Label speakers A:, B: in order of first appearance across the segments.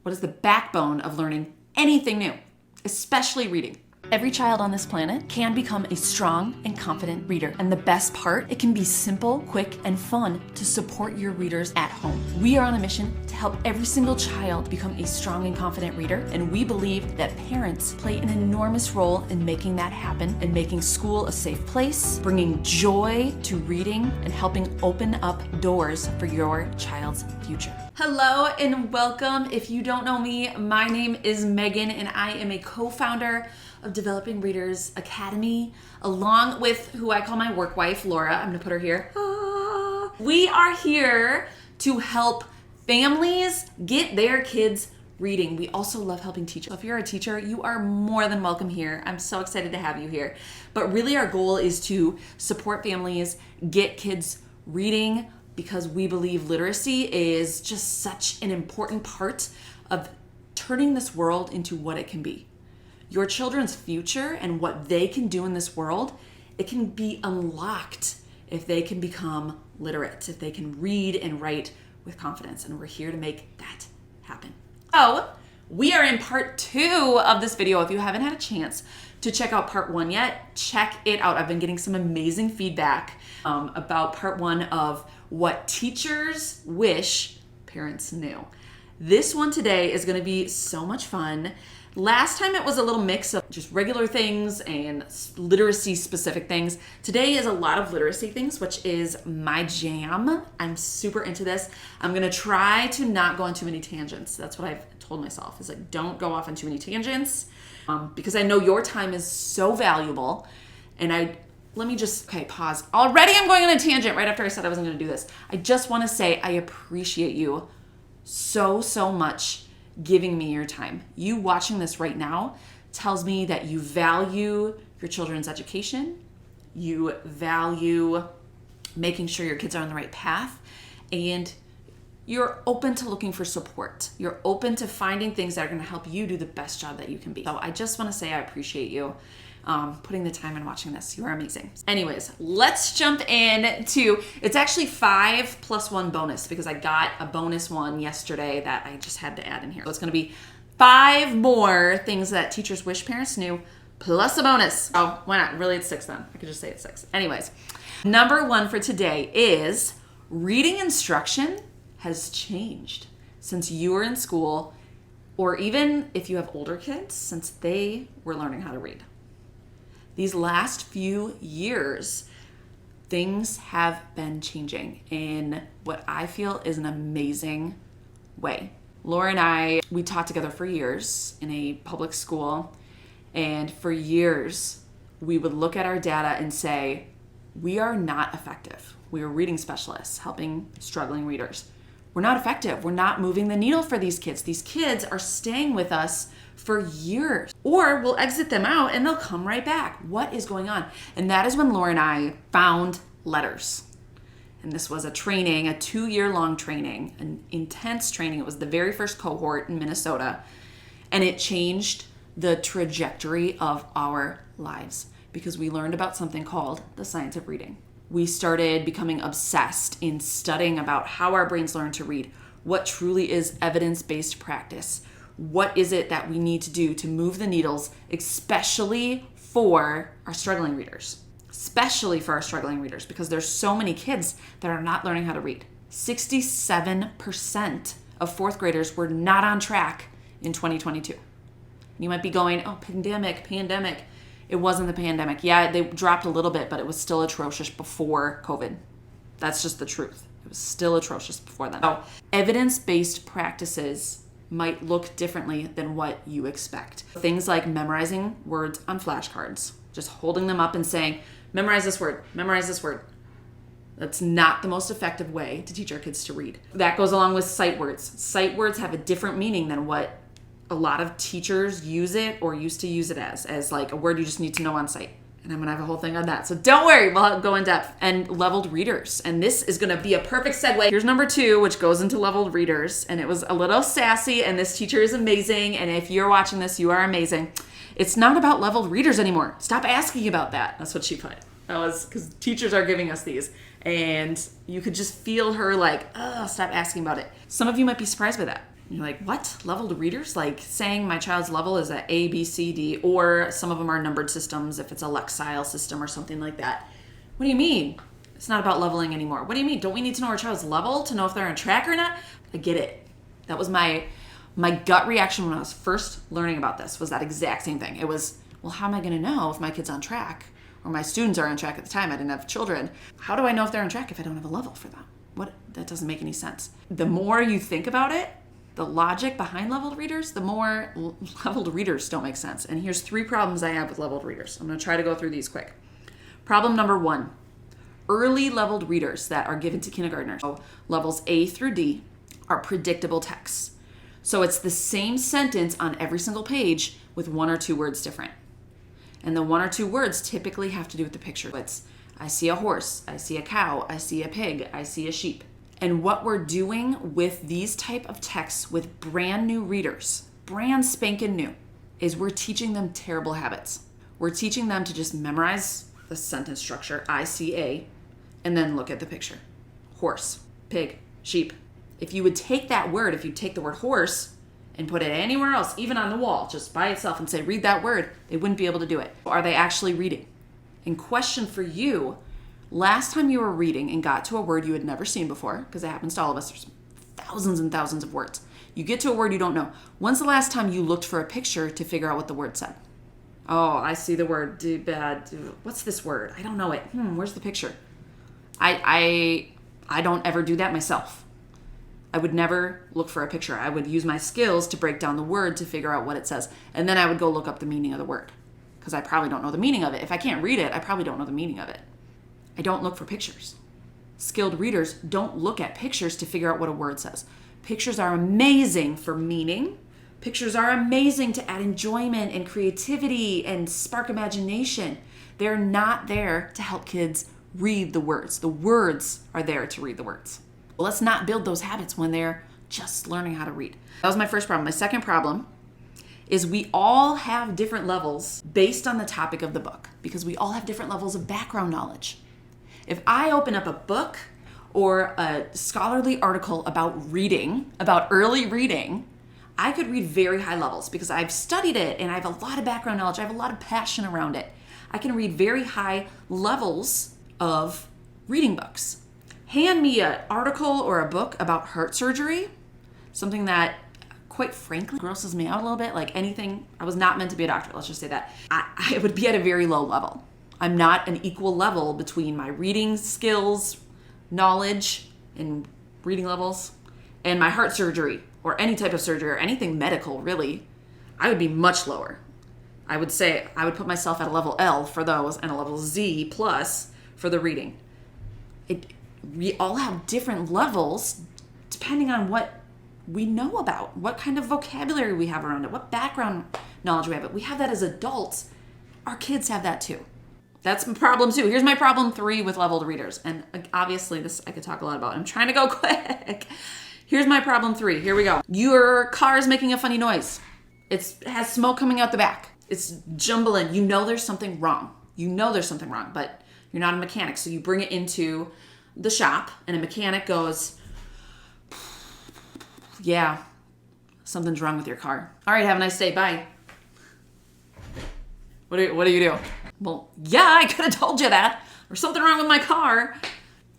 A: What is the backbone of learning anything new, especially reading? Every child on this planet can become a strong and confident reader. And the best part, it can be simple, quick, and fun to support your readers at home. We are on a mission to help every single child become a strong and confident reader. And we believe that parents play an enormous role in making that happen and making school a safe place, bringing joy to reading, and helping open up doors for your child's future. Hello and welcome. If you don't know me, my name is Megan and I am a co-founder of Developing Readers Academy, along with who I call my work wife, Laura. I'm gonna put her here. We are here to help families get their kids reading. We also love helping teachers. So if you're a teacher, you are more than welcome here. I'm so excited to have you here. But really our goal is to support families, get kids reading, because we believe literacy is just such an important part of turning this world into what it can be. Your children's future and what they can do in this world, it can be unlocked if they can become literate, if they can read and write with confidence. And we're here to make that happen. So we are in part 2 of this video. If you haven't had a chance to check out part 1 yet, check it out. I've been getting some amazing feedback about part 1 of what teachers wish parents knew. This one today is going to be so much fun. Last time it was a little mix of just regular things and literacy specific things. Today is a lot of literacy things, which is my jam. I'm super into this. I'm going to try to not go on too many tangents. That's what I've told myself, is like, don't go off on too many tangents because I know your time is so valuable. And let me just, pause. Already I'm going on a tangent right after I said I wasn't going to do this. I just want to say I appreciate you so much giving me your time. You watching this right now tells me that you value your children's education. You value making sure your kids are on the right path, and you're open to looking for support. You're open to finding things that are going to help you do the best job that you can be. So I just want to say I appreciate you putting the time and watching this. You are amazing. Anyways, let's jump in to, it's actually 5 plus 1 bonus because I got a bonus one yesterday that I just had to add in here. So it's going to be 5 more things that teachers wish parents knew plus a bonus. Oh, why not? Really, it's 6 then. I could just say it's 6. Anyways, number 1 for today is reading instruction has changed since you were in school, or even if you have older kids, since they were learning how to read. These last few years, things have been changing in what I feel is an amazing way. Laura and I, we taught together for years in a public school, and for years, we would look at our data and say, we are not effective. We are reading specialists helping struggling readers. We're not effective. We're not moving the needle for these kids. These kids are staying with us for years, or we'll exit them out and they'll come right back. What is going on? And that is when Laura and I found Letters. And this was a training, a 2-year-long training, an intense training. It was the very first cohort in Minnesota, and it changed the trajectory of our lives because we learned about something called the science of reading. We started becoming obsessed in studying about how our brains learn to read, what truly is evidence-based practice. What is it that we need to do to move the needles, especially for our struggling readers? Especially for our struggling readers, because there's so many kids that are not learning how to read. 67% of 4th graders were not on track in 2022. You might be going, oh, pandemic. It wasn't the pandemic. Yeah, they dropped a little bit, but it was still atrocious before COVID. That's just the truth. It was still atrocious before then. So evidence-based practices might look differently than what you expect. Things like memorizing words on flashcards, just holding them up and saying, memorize this word. That's not the most effective way to teach our kids to read. That goes along with sight words. Sight words have a different meaning than what a lot of teachers use it or used to use it as like a word you just need to know on sight. And I'm going to have a whole thing on that. So don't worry, we'll go in depth. And leveled readers. And this is going to be a perfect segue. Here's number 2, which goes into leveled readers. And it was a little sassy, and this teacher is amazing. And if you're watching this, you are amazing. It's not about leveled readers anymore. Stop asking about that. That's what she put. That was because teachers are giving us these. And you could just feel her like, oh, stop asking about it. Some of you might be surprised by that. You're like, what? Leveled readers? Like saying my child's level is at A, B, C, D, or some of them are numbered systems if it's a Lexile system or something like that. What do you mean? It's not about leveling anymore. What do you mean? Don't we need to know our child's level to know if they're on track or not? I get it. That was my gut reaction when I was first learning about this, was that exact same thing. It was, well, how am I going to know if my kid's on track or my students are on track at the time? I didn't have children. How do I know if they're on track if I don't have a level for them? That doesn't make any sense. The more you think about it, the logic behind leveled readers, the more leveled readers don't make sense. And here's 3 problems I have with leveled readers. I'm going to try to go through these quick. Problem number 1, early leveled readers that are given to kindergartners, so levels A through D, are predictable texts. So it's the same sentence on every single page with 1 or 2 words different. And the 1 or 2 words typically have to do with the picture. It's, I see a horse, I see a cow, I see a pig, I see a sheep. And what we're doing with these type of texts with brand new readers, brand spanking new, is we're teaching them terrible habits. We're teaching them to just memorize the sentence structure, I see a, and then look at the picture. Horse, pig, sheep. If you would take that word, if you take the word horse and put it anywhere else, even on the wall, just by itself, and say, read that word, they wouldn't be able to do it. Are they actually reading? And question for you, last time you were reading and got to a word you had never seen before, because it happens to all of us, there's thousands and thousands of words. You get to a word you don't know. When's the last time you looked for a picture to figure out what the word said? Oh, I see the word, what's this word? I don't know it. Where's the picture? I don't ever do that myself. I would never look for a picture. I would use my skills to break down the word to figure out what it says. And then I would go look up the meaning of the word, because I probably don't know the meaning of it. If I can't read it, I probably don't know the meaning of it. I don't look for pictures. Skilled readers don't look at pictures to figure out what a word says. Pictures are amazing for meaning. Pictures are amazing to add enjoyment and creativity and spark imagination. They're not there to help kids read the words. The words are there to read the words. Let's not build those habits when they're just learning how to read. That was my first problem. My second problem is we all have different levels based on the topic of the book, because we all have different levels of background knowledge. If I open up a book or a scholarly article about reading, about early reading, I could read very high levels because I've studied it and I have a lot of background knowledge. I have a lot of passion around it. I can read very high levels of reading books. Hand me an article or a book about heart surgery, something that quite frankly grosses me out a little bit, like anything. I was not meant to be a doctor, let's just say that. I would be at a very low level. I'm not an equal level between my reading skills, knowledge, and reading levels, and my heart surgery or any type of surgery or anything medical, really. I would be much lower. I would say I would put myself at a level L for those and a level Z plus for the reading. We all have different levels depending on what we know about, what kind of vocabulary we have around it, what background knowledge we have. We have that as adults. Our kids have that too. That's my problem 2. Here's my problem 3 with leveled readers. And obviously this I could talk a lot about. I'm trying to go quick. Here's my problem 3. Here we go. Your car is making a funny noise. It has smoke coming out the back. It's jumbling. You know there's something wrong. But you're not a mechanic. So you bring it into the shop and a mechanic goes, yeah, something's wrong with your car. All right, have a nice day. Bye. What do you do? Well, yeah, I could have told you that. There's something wrong with my car.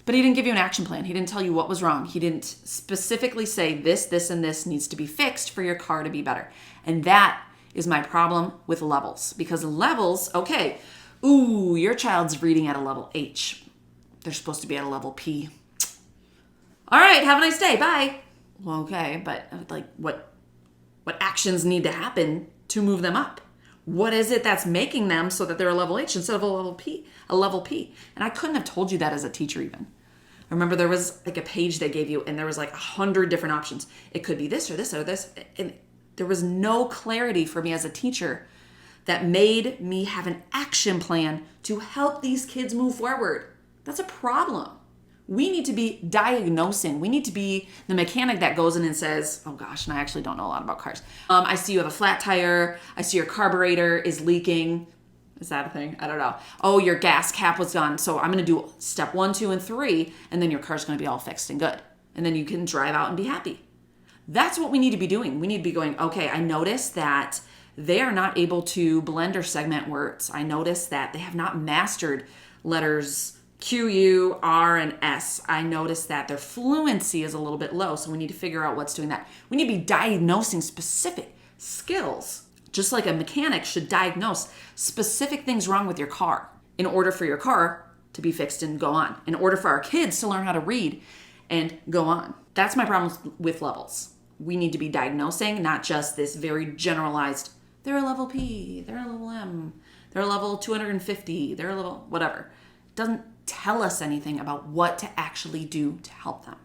A: But he didn't give you an action plan. He didn't tell you what was wrong. He didn't specifically say this, and this needs to be fixed for your car to be better. And that is my problem with levels. Because levels, okay, your child's reading at a level H. They're supposed to be at a level P. All right, have a nice day. Bye. Well, okay, but like what actions need to happen to move them up? What is it that's making them so that they're a level H instead of a level P? And I couldn't have told you that as a teacher even. I remember there was like a page they gave you and there was like 100 different options. It could be this or this or this. And there was no clarity for me as a teacher that made me have an action plan to help these kids move forward. That's a problem. We need to be diagnosing. We need to be the mechanic that goes in and says, oh gosh, and I actually don't know a lot about cars. I see you have a flat tire. I see your carburetor is leaking. Is that a thing? I don't know. Oh, your gas cap was done. So I'm going to do step 1, 2, and 3, and then your car's going to be all fixed and good. And then you can drive out and be happy. That's what we need to be doing. We need to be going, okay, I notice that they are not able to blend or segment words. I notice that they have not mastered letters Q, U, R, and S. I notice that their fluency is a little bit low, so we need to figure out what's doing that. We need to be diagnosing specific skills, just like a mechanic should diagnose specific things wrong with your car in order for your car to be fixed and go on, in order for our kids to learn how to read and go on. That's my problem with levels. We need to be diagnosing, not just this very generalized, they're a level P, they're a level M, they're a level 250, they're a level whatever. It doesn't tell us anything about what to actually do to help them.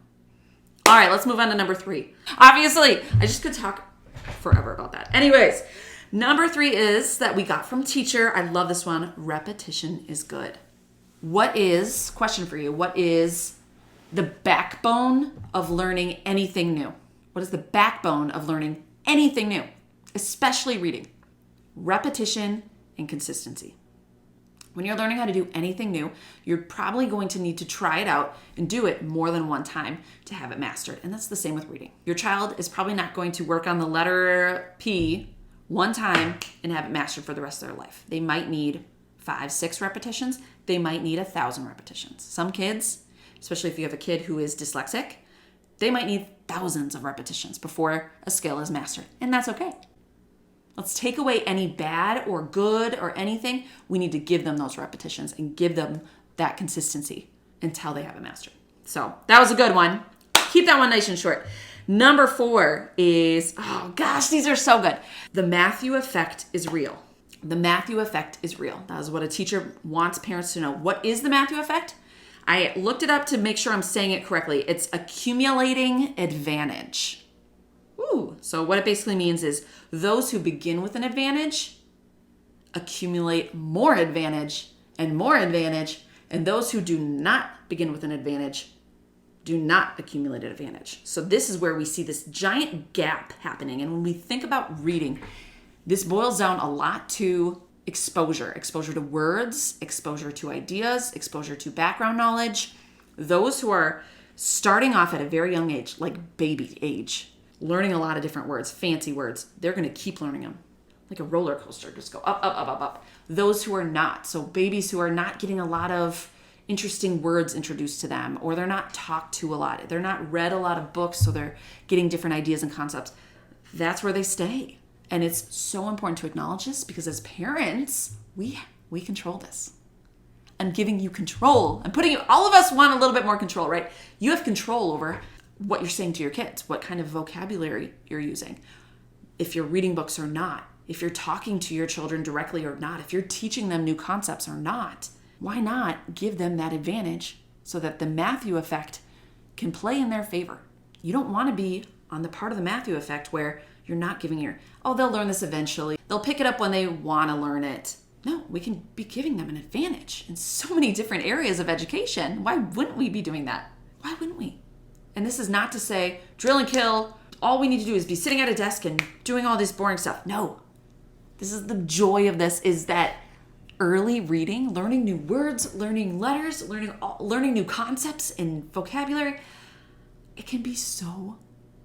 A: All right, let's move on to number 3. Obviously, I just could talk forever about that. Anyways, number 3 is that we got from teacher. I love this one. Repetition is good. Question for you, what is the backbone of learning anything new? What is the backbone of learning anything new, especially reading? Repetition and consistency. When you're learning how to do anything new, you're probably going to need to try it out and do it more than one time to have it mastered. And that's the same with reading. Your child is probably not going to work on the letter P one time and have it mastered for the rest of their life. They might need 5, 6 repetitions. They might need 1,000 repetitions. Some kids, especially if you have a kid who is dyslexic, they might need thousands of repetitions before a skill is mastered. And that's okay. Let's take away any bad or good or anything. We need to give them those repetitions and give them that consistency until they have it mastered. So that was a good one. Keep that one nice and short. Number 4 is, oh gosh, these are so good. The Matthew effect is real. The Matthew effect is real. That is what a teacher wants parents to know. What is the Matthew effect? I looked it up to make sure I'm saying it correctly. It's accumulating advantage. Ooh, so what it basically means is those who begin with an advantage accumulate more advantage, and those who do not begin with an advantage do not accumulate an advantage. So this is where we see this giant gap happening. And when we think about reading, this boils down a lot to exposure to words, exposure to ideas, exposure to background knowledge. Those who are starting off at a very young age, like baby age, learning a lot of different words, fancy words, they're going to keep learning them like a roller coaster, just go up, up, up, up, up. Those who are not, so babies who are not getting a lot of interesting words introduced to them, or they're not talked to a lot, they're not read a lot of books, so they're getting different ideas and concepts, that's where they stay. And it's so important to acknowledge this because as parents, we control this. I'm giving you control. I'm putting you, all of us want a little bit more control, right? You have control over what you're saying to your kids, what kind of vocabulary you're using, if you're reading books or not, if you're talking to your children directly or not, if you're teaching them new concepts or not. Why not give them that advantage so that the Matthew effect can play in their favor? You don't want to be on the part of the Matthew effect where you're not giving they'll learn this eventually. They'll pick it up when they want to learn it. No, we can be giving them an advantage in so many different areas of education. Why wouldn't we be doing that? Why wouldn't we? And this is not to say drill and kill. All we need to do is be sitting at a desk and doing all this boring stuff. No, this is the joy of this, is that early reading, learning new words, learning letters, learning new concepts and vocabulary. It can be so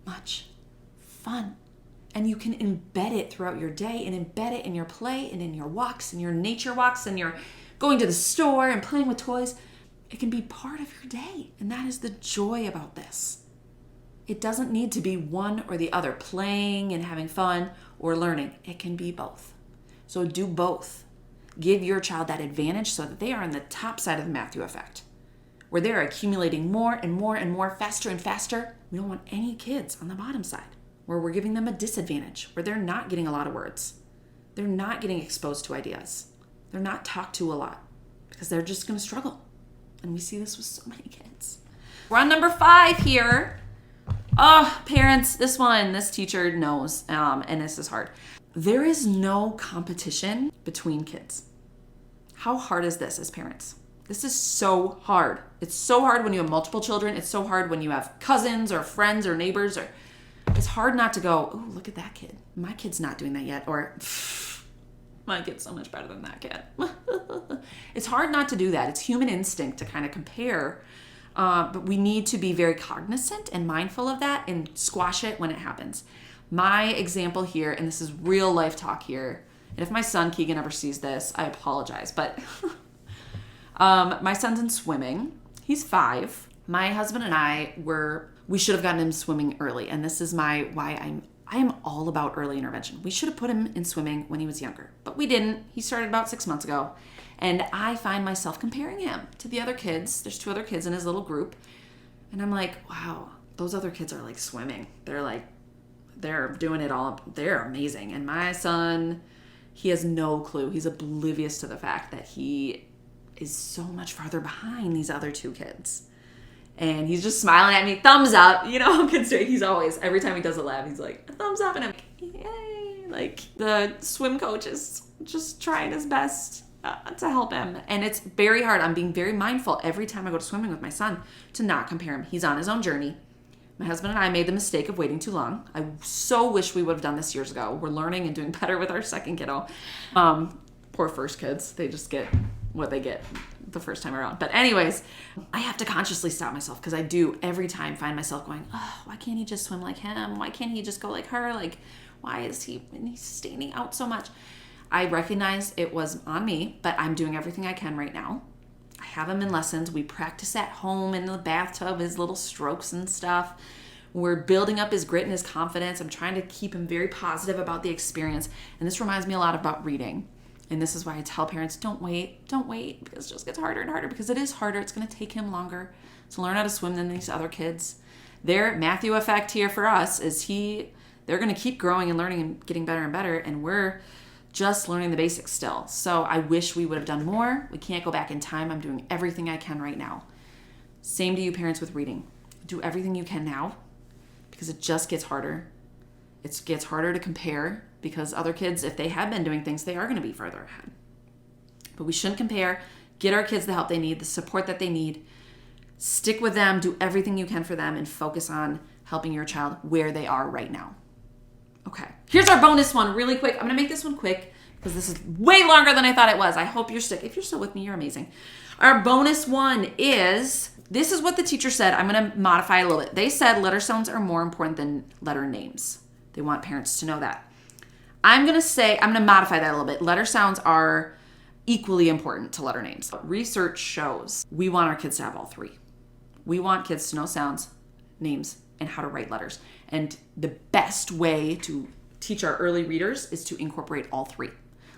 A: much fun. And you can embed it throughout your day and embed it in your play and in your walks and your nature walks and your going to the store and playing with toys. It can be part of your day. And that is the joy about this. It doesn't need to be one or the other, playing and having fun or learning. It can be both. So do both. Give your child that advantage so that they are on the top side of the Matthew effect, where they're accumulating more and more and more, faster and faster. We don't want any kids on the bottom side, where we're giving them a disadvantage, where they're not getting a lot of words. They're not getting exposed to ideas. They're not talked to a lot because they're just going to struggle. And we see this with so many kids. We're on number 5 here. Oh, parents, this teacher knows, and this is hard. There is no competition between kids. How hard is this as parents? This is so hard. It's so hard when you have multiple children. It's so hard when you have cousins or friends or neighbors. It's hard not to go, oh, look at that kid. My kid's not doing that yet. Or, my kid's so much better than that kid. It's hard not to do that. It's human instinct to kind of compare But we need to be very cognizant and mindful of that and squash it when it happens. My example here, and this is real life talk here, and if my son Keegan ever sees this, I apologize, but my son's in swimming. He's 5. My husband and we should have gotten him swimming early, and this is why I am all about early intervention. We should have put him in swimming when he was younger, but we didn't. He started about 6 months ago, and I find myself comparing him to the other kids. There's 2 other kids in his little group, and I'm like, wow, those other kids are like swimming. They're doing it all. They're amazing. And my son, he has no clue. He's oblivious to the fact that he is so much farther behind these other 2 kids. And he's just smiling at me, thumbs up. You know how kids do. He's always, every time he does a lab, he's like, thumbs up. And I'm like, yay. Like, the swim coach is just trying his best to help him. And it's very hard. I'm being very mindful every time I go to swimming with my son to not compare him. He's on his own journey. My husband and I made the mistake of waiting too long. I so wish we would have done this years ago. We're learning and doing better with our second kiddo. Poor first kids. They just get what they get the first time around. But anyways, I have to consciously stop myself because I do every time find myself going, oh, why can't he just swim like him? Why can't he just go like her? Like, why is he's standing out so much? I recognize it was on me, but I'm doing everything I can right now. I have him in lessons. We practice at home in the bathtub, his little strokes and stuff. We're building up his grit and his confidence. I'm trying to keep him very positive about the experience. And this reminds me a lot about reading. And this is why I tell parents, don't wait, because it just gets harder and harder, because it is harder. It's going to take him longer to learn how to swim than these other kids. Their Matthew effect here for us is they're going to keep growing and learning and getting better and better. And we're just learning the basics still. So I wish we would have done more. We can't go back in time. I'm doing everything I can right now. Same to you parents with reading. Do everything you can now because it just gets harder. It gets harder to compare because other kids, if they have been doing things, they are going to be further ahead. But we shouldn't compare. Get our kids the help they need, the support that they need. Stick with them. Do everything you can for them and focus on helping your child where they are right now. Okay, here's our bonus one really quick. I'm going to make this one quick because this is way longer than I thought it was. I hope you're stick. If you're still with me, you're amazing. Our bonus one is, this is what the teacher said. I'm going to modify a little bit. They said letter sounds are more important than letter names. They want parents to know that. I'm going to modify that a little bit. Letter sounds are equally important to letter names. Research shows we want our kids to have all 3. We want kids to know sounds, names, and how to write letters. And the best way to teach our early readers is to incorporate all 3.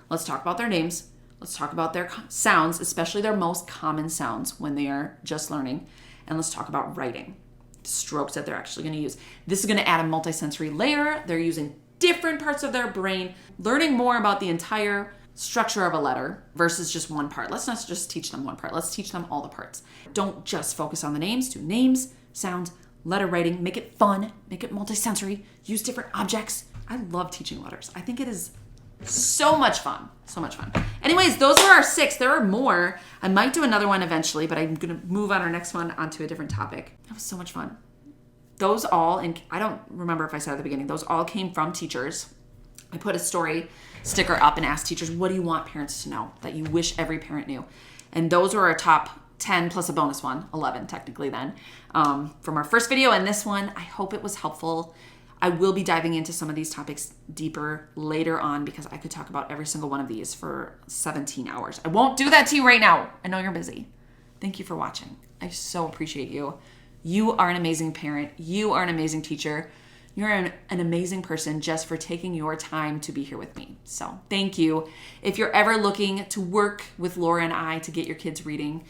A: Let's talk about their names. Let's talk about their sounds, especially their most common sounds when they are just learning. And let's talk about writing, strokes that they're actually going to use. This is going to add a multisensory layer. They're using different parts of their brain, learning more about the entire structure of a letter versus just one part. Let's not just teach them one part. Let's teach them all the parts. Don't just focus on the names. Do names, sounds, letter writing, make it fun, make it multisensory, use different objects. I love teaching letters. I think it is so much fun. So much fun. Anyways, those are our 6. There are more. I might do another one eventually, but I'm going to move on our next one onto a different topic. That was so much fun. Those all, and I don't remember if I said at the beginning, those all came from teachers. I put a story sticker up and asked teachers, what do you want parents to know that you wish every parent knew? And those were our top 10 plus a bonus one, 11 technically then, from our first video. And this one, I hope it was helpful. I will be diving into some of these topics deeper later on because I could talk about every single one of these for 17 hours. I won't do that to you right now. I know you're busy. Thank you for watching. I so appreciate you. You are an amazing parent. You are an amazing teacher. You're an amazing person just for taking your time to be here with me. So thank you. If you're ever looking to work with Laura and I to get your kids reading,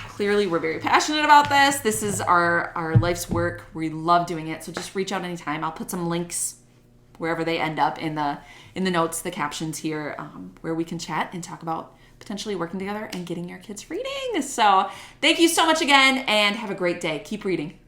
A: clearly we're very passionate about this. This is our life's work. We love doing it. So just reach out anytime. I'll put some links wherever they end up in the notes, the captions here, where we can chat and talk about potentially working together and getting your kids reading. So thank you so much again and have a great day. Keep reading.